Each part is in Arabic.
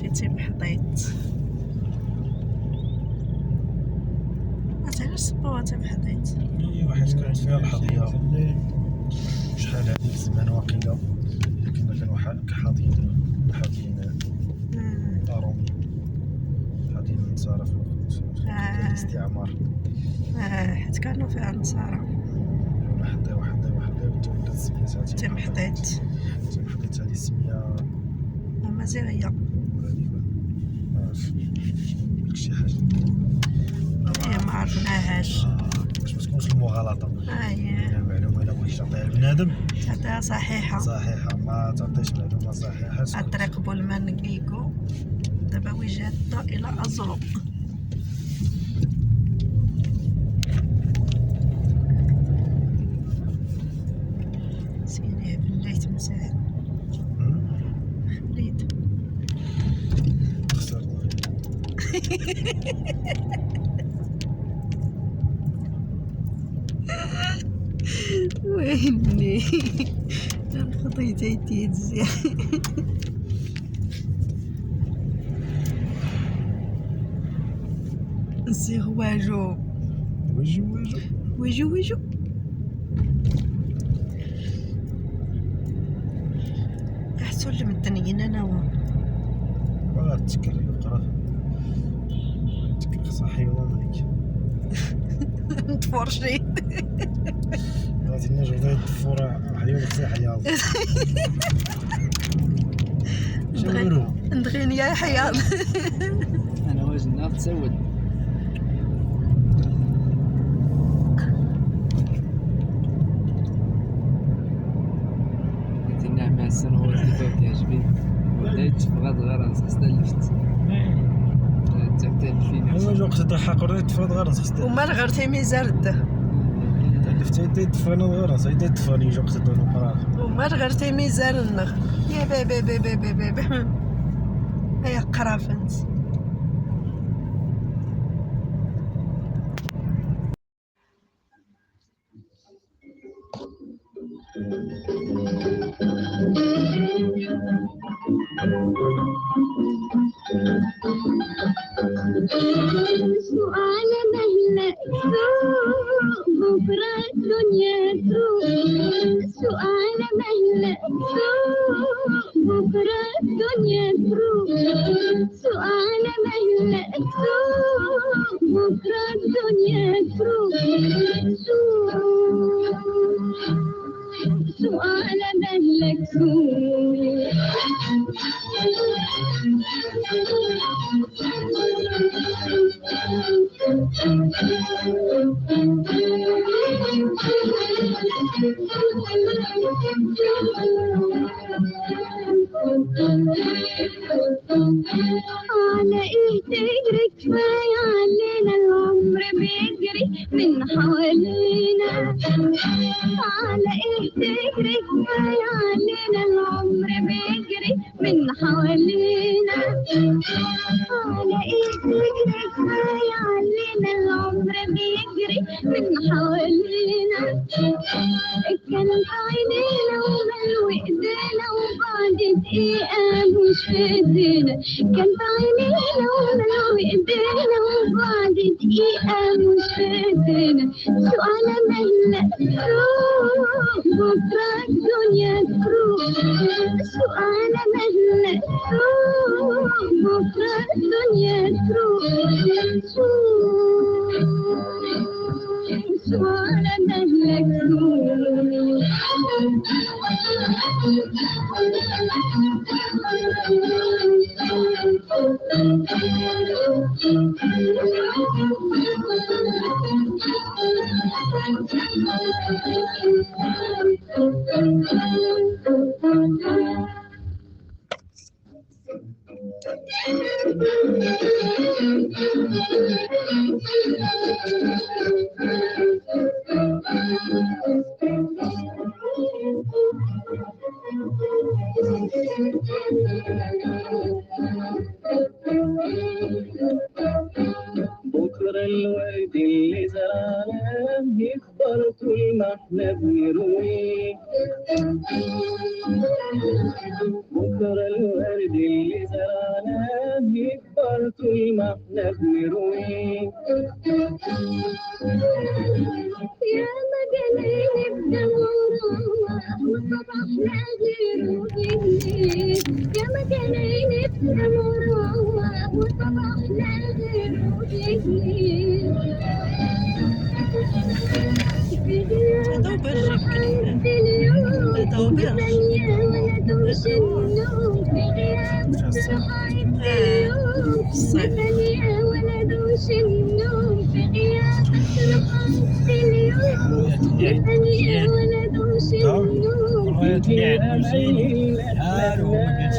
في تيمحطيط. علاش سموها تيمحطيط؟ ايوا حيت كانت فيها الحظيره شحال هادي الزمان واقيلا كان واحد حاضين رومي حاضين النصارى في الوقت ديال الاستعمار. حيت كانوا فيها النصارى. وحده وتا ولات سميتها تيمحطيط. تيمحطيط هادي السميه مزيغيه. معرفتش نقولك شي حاجه ما عرفناهاش باش ما تكونش المغالطه. المعلومه الا بغيتي تعطيها لبنادم تعطيها صحيحه، ما تعطيش معلومه صحيحه. الطريق بولمان كيكو دابا وجهة الى ازرو. سيني بليت مساء خليت خسرت ويني الخطيت هيتي مزيان. السيغ واجو ويجو احسن المدنيين انا ما غاتكر القرا تكر صحي والله مليك نتفرشي غادي نجبد هاد الدفوره حيوه في حياض ندغين يا حياض. انا واجد ناف تسود النعمة مع السنوات اللي فاتت كيعجبني بديت في غاد غير استلفت تعتل فينا ايوا وقت الضحك وريت تفرض غير خصك وما غرتي ميزارده تلفت يدي تفرنا غير سيدي تفرني جو وقت الدون قرار وما غرتي ميزارنا يا بابا يا قرافنت. سؤال مهلا سوق بكرة الدنيا تروق. سؤال مهلا سوق بكرة الدنيا تروق. سؤال مهلا سوق بكرة الدنيا تروق. سؤال مهلك سوق. على ايه تجري كفاية علينا العمر بيجري من حوالينا. على ايه تجري كفاية علينا العمر بيجري من حوالينا. على ايه تجري كفاية علينا العمر بيجري من حوالينا. كان عينينا وملو ايدينا وبعد دقيقة مش في ايدينا. كان عينينا وملو ايدينا وبعد دقيقة مش في ايدينا. سؤال مهلا سوق بكرة الدنيا تروق. سؤال مهلا سوق بكرة الدنيا تروق. سؤال مهلك بكرة الورد اللي زرعناه يخضر يكبر طول ما احنا بنرويه. بكرة الورد اللي زرعناه يكبر طول ما احنا بنرويه. يا مجانين بدموره وصباحنا غيره جديد. يا مجانين بدموره وصباحنا غيره جديد. هذا هو برج كريم. هذا هو برج. ثانية ولا دوش النوم في غياب صحايب اليوم. ثانية ولا دوش النوم في غياب صحايب اليوم. ثانية ولا دوش النوم. رواية اللي عنده زين حاله ما كانش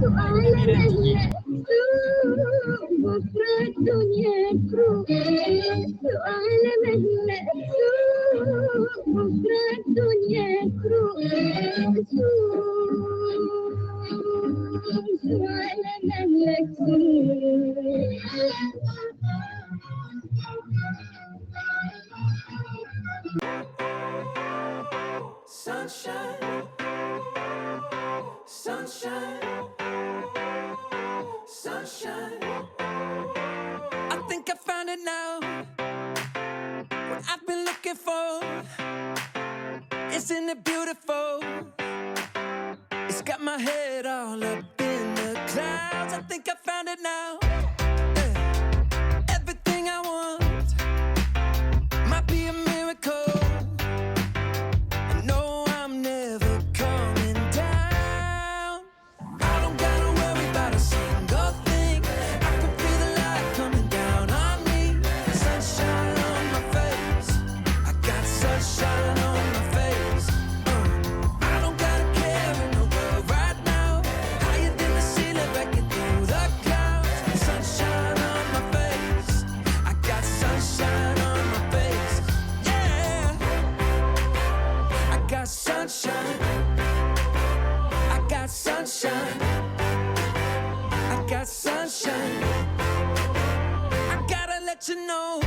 سؤال مهلا بكرة الدنيا تروح. سؤال مهلا بكرة الدنيا تروح. سؤال مهلا Sunshine, sunshine, sunshine. I think I found it now. What I've been looking for. Isn't it beautiful? It's got my head all up in the clouds. I think I found it now. Everything I want might be a miracle. Sunshine, I got sunshine, I got sunshine. I gotta let you know.